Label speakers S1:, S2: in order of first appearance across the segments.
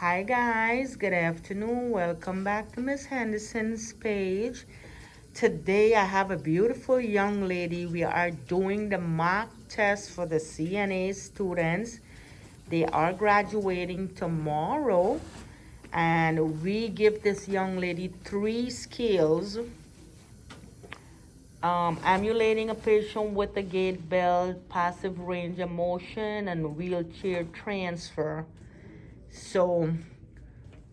S1: Hi guys, good afternoon. Welcome back to Miss Henderson's page. Today I have a beautiful young lady. We are doing the mock test for the CNA students. They are graduating tomorrow, and we give this young lady 3 skills. Emulating a patient with a gait belt, passive range of motion, and wheelchair transfer. So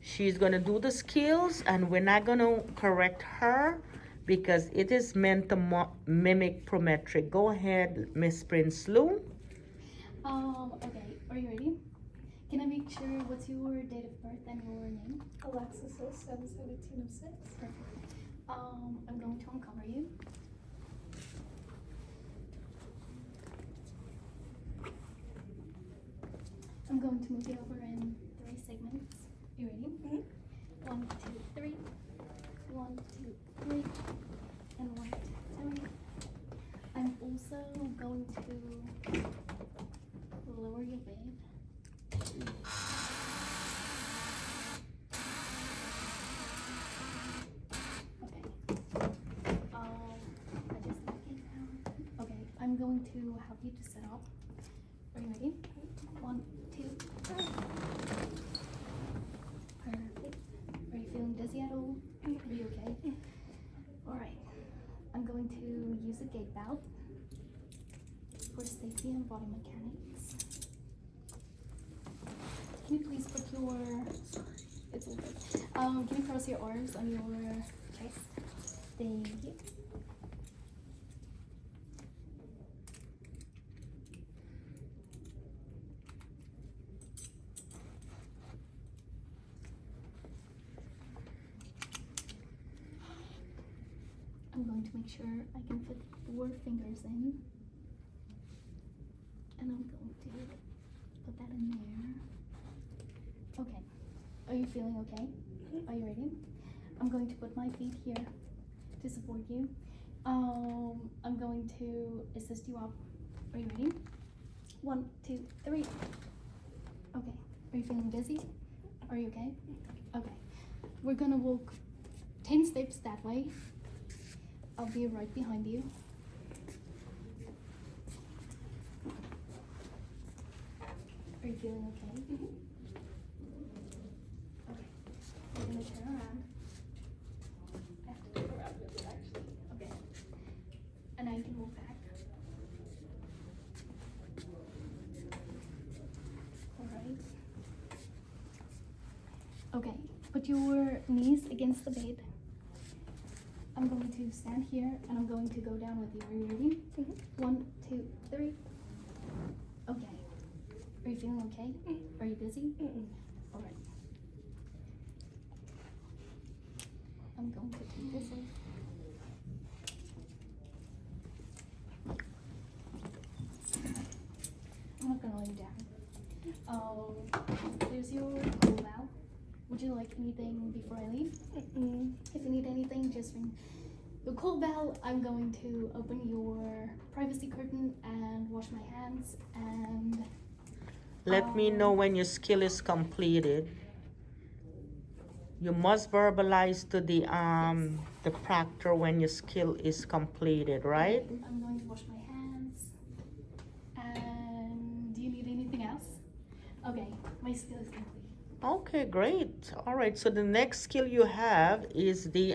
S1: she's gonna do the skills, and we're not gonna correct her because it is meant to mimic prometric. Go ahead, Miss Prince Lou.
S2: Okay, are you ready? Can I make sure what's your date of birth and your name?
S3: Alexis is 7/17/06.
S2: Perfect. I'm going to uncover you. I'm going to move you over in 3 segments. You ready?
S3: Mm-hmm.
S2: 1, 2, 3. 1, 2, 3. And 1, 2, 3. I'm also going to lower your bed. Okay. Adjust the gate down. Okay, I'm going to help you to set up. Are you ready? 1, 2, 3. Perfect. Are you feeling dizzy at all? Are you okay? Alright. I'm going to use a gait belt for safety and body mechanics. Can you please put your... It's all good. Can you cross your arms on your chest? Thank you. I'm going to make sure I can fit 4 fingers in. And I'm going to put that in there. Okay. Are you feeling okay? Are you ready? I'm going to put my feet here to support you. I'm going to assist you up. Are you ready? 1, 2, 3. Okay. Are you feeling dizzy? Are you okay? Okay. We're gonna walk 10 steps that way. I'll be right behind you. Are you feeling okay?
S3: Mm-hmm.
S2: Okay. We're gonna turn around. I have to look around with it actually. Okay. And now you can move back. Alright. Okay. Put your knees against the bed. I'm going to stand here and I'm going to go down with you. Are you ready?
S3: Mm-hmm.
S2: 1, 2, 3. Okay. Are you feeling okay? Are you dizzy? Alright. I'm going to take this off. I'm not gonna lay you down. There's your cool valve. Would you like anything before I leave? If you need anything, just ring the call bell. I'm going to open your privacy curtain and wash my hands and
S1: Let me know when your skill is completed. You must verbalize to the proctor when your skill is completed, right?
S2: I'm going to wash my hands. And do you need anything else? Okay, my skill is complete.
S1: Okay, great. All right, so the next skill you have is the